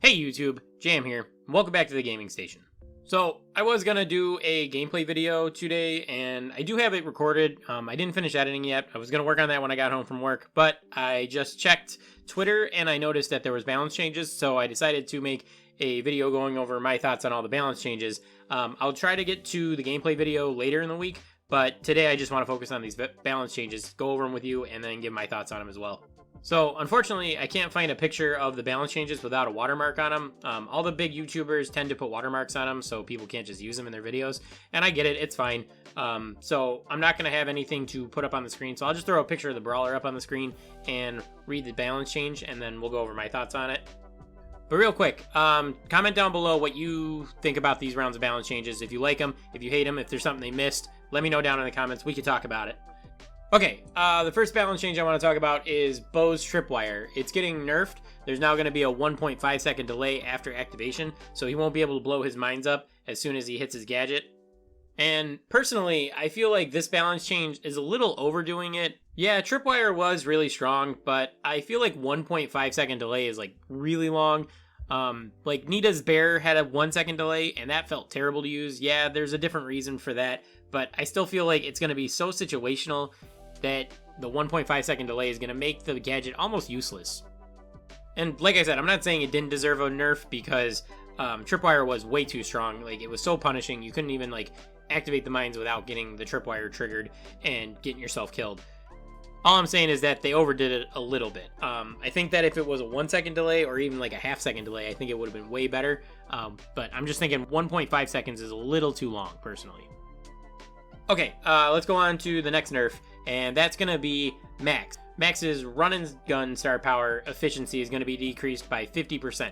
Hey YouTube, Jam here, and welcome back to the gaming station. So, I was gonna do a gameplay video today, and I do have it recorded. I didn't finish editing yet. I was gonna work on that when I got home from work, but I just checked Twitter and I noticed that there was balance changes, so I decided to make a video going over my thoughts on all the balance changes. I'll try to get to the gameplay video later in the week, but today I just want to focus on these balance changes, go over them with you, and then give my thoughts on them as well. So, unfortunately, I can't find a picture of the balance changes without a watermark on them. All the big YouTubers tend to put watermarks on them so people can't just use them in their videos. And I get it, it's fine. So, I'm not going to have anything to put up on the screen. So, I'll just throw a picture of the brawler up on the screen and read the balance change, and then we'll go over my thoughts on it. But real quick, comment down below what you think about these rounds of balance changes. If you like them, if you hate them, if there's something they missed, let me know down in the comments. We can talk about it. Okay, the first balance change I want to talk about is Bose Tripwire. It's getting nerfed. There's now going to be a 1.5 second delay after activation, so he won't be able to blow his mines up as soon as he hits his gadget. And personally, I feel like this balance change is a little overdoing it. Yeah, Tripwire was really strong, but I feel like 1.5 second delay is like really long. Like Nita's bear had a 1 second delay, and that felt terrible to use. Yeah, there's a different reason for that, but I still feel like it's going to be so situational that the 1.5 second delay is going to make the gadget almost useless. And like I said, I'm not saying it didn't deserve a nerf because Tripwire was way too strong. Like, it was so punishing, you couldn't even like activate the mines without getting the Tripwire triggered and getting yourself killed. All I'm saying is that they overdid it a little bit. I think that if it was a 1 second delay or even like a half second delay, I think it would have been way better. But I'm just thinking 1.5 seconds is a little too long, personally. Okay, let's go on to the next nerf, and that's going to be Max. Max's run and gun star power efficiency is going to be decreased by 50%.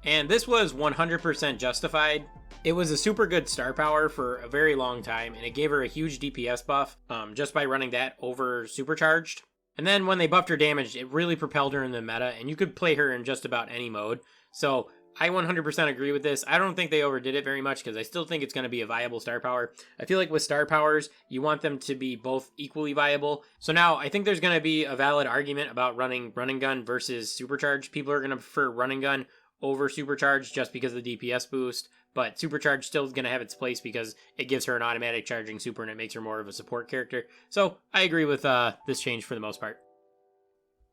And this was 100% justified. It was a super good star power for a very long time, and it gave her a huge DPS buff just by running that over supercharged. And then when they buffed her damage, it really propelled her in the meta, and you could play her in just about any mode. So I 100% agree with this. I don't think they overdid it very much because I still think it's going to be a viable star power. I feel like with star powers, you want them to be both equally viable. So now I think there's going to be a valid argument about running run and gun versus supercharged. People are going to prefer run and gun over supercharged just because of the DPS boost. But supercharged still is going to have its place because it gives her an automatic charging super and it makes her more of a support character. So I agree with this change for the most part.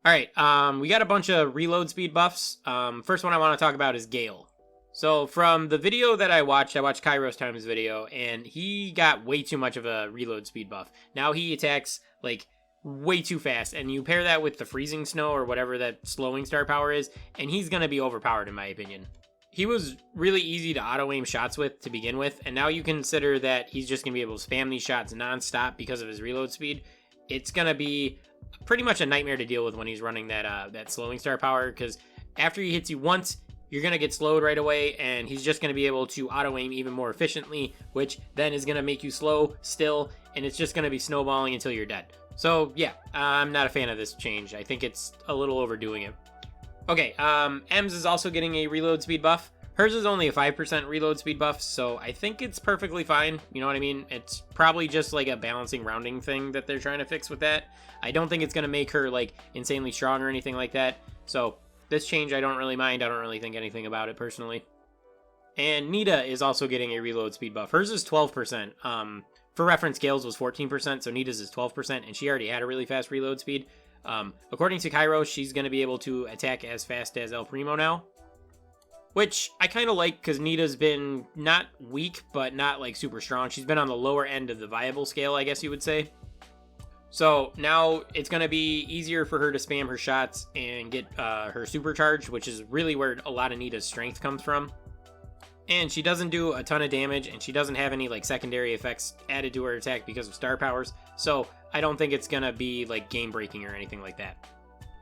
Alright, we got a bunch of reload speed buffs. First one I want to talk about is Gale. So from the video that I watched Kairos Time's video, and he got way too much of a reload speed buff. Now he attacks, like, way too fast, and you pair that with the freezing snow or whatever that slowing star power is, and he's going to be overpowered in my opinion. He was really easy to auto-aim shots with to begin with, and now you consider that he's just going to be able to spam these shots non-stop because of his reload speed. It's going to be pretty much a nightmare to deal with when he's running that slowing star power, because after he hits you once, you're going to get slowed right away, and he's just going to be able to auto-aim even more efficiently, which then is going to make you slow still, and it's just going to be snowballing until you're dead. So yeah, I'm not a fan of this change. I think it's a little overdoing it. Okay, Ems is also getting a reload speed buff. Hers is only a 5% reload speed buff, so I think it's perfectly fine. You know what I mean? It's probably just like a balancing rounding thing that they're trying to fix with that. I don't think it's going to make her like insanely strong or anything like that. So this change I don't really mind. I don't really think anything about it personally. And Nita is also getting a reload speed buff. Hers is 12%. For reference, Gale's was 14%, so Nita's is 12%, and she already had a really fast reload speed. According to Kairos, she's going to be able to attack as fast as El Primo now, which I kind of like because Nita's been not weak, but not like super strong. She's been on the lower end of the viable scale, I guess you would say. So now it's going to be easier for her to spam her shots and get her supercharge, which is really where a lot of Nita's strength comes from. And she doesn't do a ton of damage, and she doesn't have any like secondary effects added to her attack because of star powers. So I don't think it's going to be like game breaking or anything like that.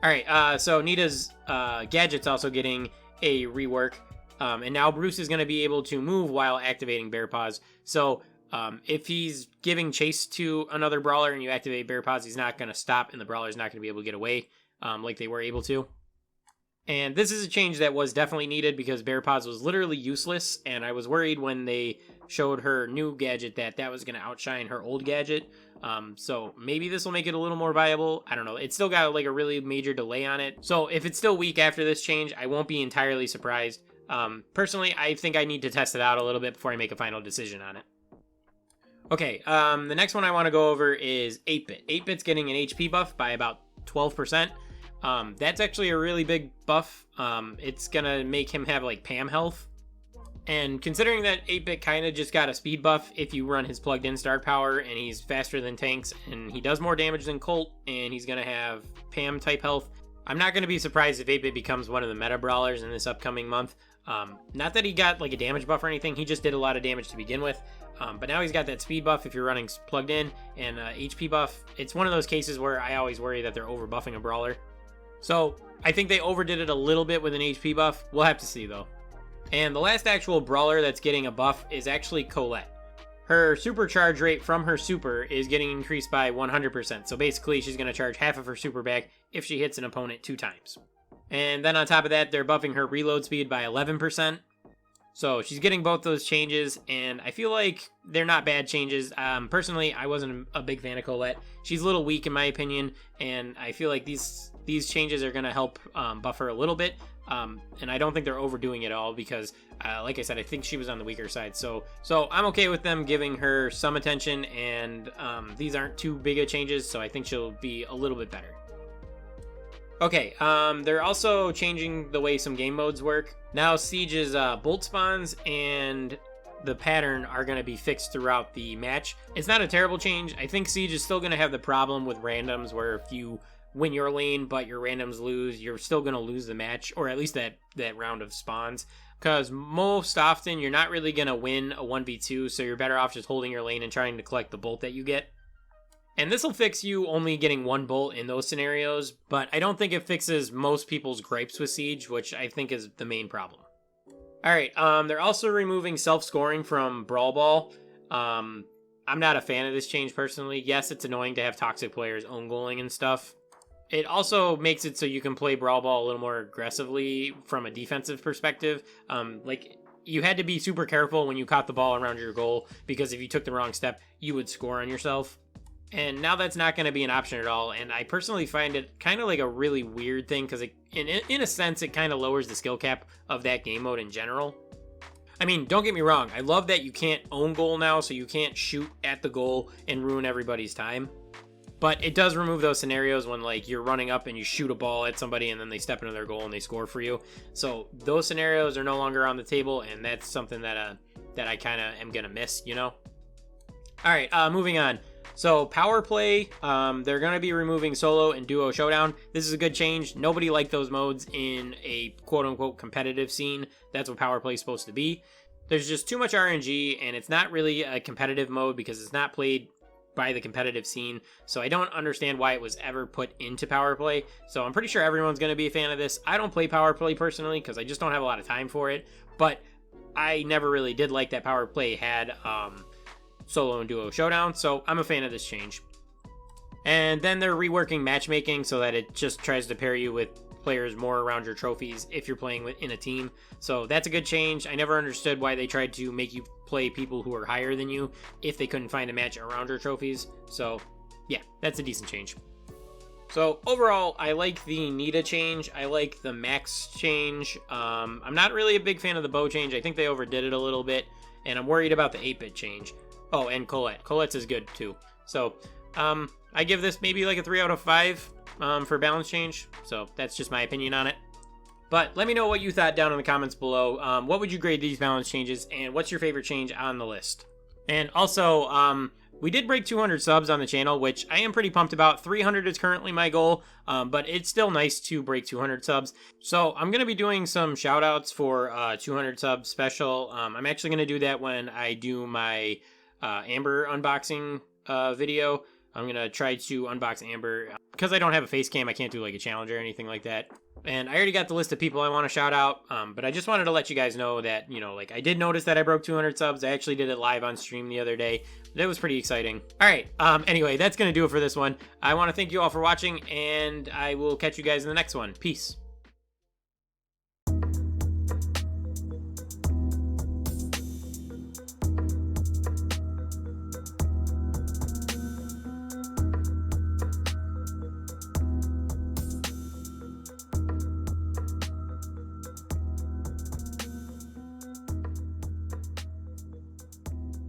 Alright, so Nita's gadget's also getting a rework. And now Bruce is going to be able to move while activating Bear Paws. So if he's giving chase to another brawler and you activate Bear Paws, he's not going to stop and the brawler's not going to be able to get away like they were able to. And this is a change that was definitely needed because Bear Paws was literally useless, and I was worried when they showed her new gadget that was going to outshine her old gadget. So maybe this will make it a little more viable. I don't know. It's still got like a really major delay on it. So if it's still weak after this change, I won't be entirely surprised. Personally, I think I need to test it out a little bit before I make a final decision on it. Okay, the next one I want to go over is 8-Bit. 8-Bit's getting an HP buff by about 12%. That's actually a really big buff. It's gonna make him have like Pam health. And considering that 8-Bit kind of just got a speed buff if you run his plugged in star power, and he's faster than tanks, and he does more damage than Colt, and he's gonna have Pam type health, I'm not gonna be surprised if 8-Bit becomes one of the meta brawlers in this upcoming month. Not that he got like a damage buff or anything, he just did a lot of damage to begin with. But now he's got that speed buff if you're running plugged in, and HP buff. It's one of those cases where I always worry that they're over buffing a brawler. So I think they overdid it a little bit with an HP buff. We'll have to see though. And the last actual brawler that's getting a buff is actually Colette. Her super charge rate from her super is getting increased by 100%. So basically she's going to charge half of her super back if she hits an opponent 2 times. And then on top of that, they're buffing her reload speed by 11%. So she's getting both those changes, and I feel like they're not bad changes. Personally, I wasn't a big fan of Colette. She's a little weak in my opinion, and I feel like these changes are going to help buff her a little bit. And I don't think they're overdoing it all because, like I said, I think she was on the weaker side. So I'm okay with them giving her some attention, and these aren't too big of changes, so I think she'll be a little bit better. Okay, they're also changing the way some game modes work. Now Siege's bolt spawns and the pattern are going to be fixed throughout the match. It's not a terrible change. I think Siege is still going to have the problem with randoms where if you win your lane but your randoms lose, you're still going to lose the match, or at least that round of spawns. Because most often you're not really going to win a 1v2, so you're better off just holding your lane and trying to collect the bolt that you get. And this will fix you only getting 1 bolt in those scenarios, but I don't think it fixes most people's gripes with Siege, which I think is the main problem. Alright, they're also removing self-scoring from Brawl Ball. I'm not a fan of this change personally. Yes, it's annoying to have toxic players own goaling and stuff. It also makes it so you can play Brawl Ball a little more aggressively from a defensive perspective. Like, you had to be super careful when you caught the ball around your goal, because if you took the wrong step, you would score on yourself. And now that's not going to be an option at all, and I personally find it kind of like a really weird thing, because in a sense, it kind of lowers the skill cap of that game mode in general. I mean, don't get me wrong, I love that you can't own goal now, so you can't shoot at the goal and ruin everybody's time. But it does remove those scenarios when, like, you're running up and you shoot a ball at somebody and then they step into their goal and they score for you. So those scenarios are no longer on the table, and that's something that I kind of am going to miss, you know? Alright, moving on. So power play, they're going to be removing solo and duo showdown. This is a good change. Nobody liked those modes in a quote-unquote competitive scene. That's what power play is supposed to be. There's just too much RNG, and it's not really a competitive mode because it's not played by the competitive scene. So I don't understand why it was ever put into power play. So I'm pretty sure everyone's going to be a fan of this. I don't play power play personally because I just don't have a lot of time for it. But I never really did like that power play had solo and duo showdown, so I'm a fan of this change. And then they're reworking matchmaking so that it just tries to pair you with players more around your trophies if you're playing in a team. So that's a good change. I never understood why they tried to make you play people who are higher than you if they couldn't find a match around your trophies. So yeah, that's a decent change. So overall, I like the Nita change. I like the Max change. I'm not really a big fan of the Bo change. I think they overdid it a little bit, and I'm worried about the 8-Bit change. Oh, and Colette. Colette's is good, too. So, I give this maybe like a 3 out of 5 for balance change. So, that's just my opinion on it. But let me know what you thought down in the comments below. What would you grade these balance changes, and what's your favorite change on the list? And also, we did break 200 subs on the channel, which I am pretty pumped about. 300 is currently my goal, but it's still nice to break 200 subs. So I'm going to be doing some shout-outs for 200 subs special. I'm actually going to do that when I do my Amber unboxing video. I'm going to try to unbox Amber. Because I don't have a face cam, I can't do like a challenge or anything like that. And I already got the list of people I want to shout out, but I just wanted to let you guys know that, you know, like I did notice that I broke 200 subs. I actually did it live on stream the other day. That was pretty exciting. All right, anyway, that's going to do it for this one. I want to thank you all for watching, and I will catch you guys in the next one. Peace.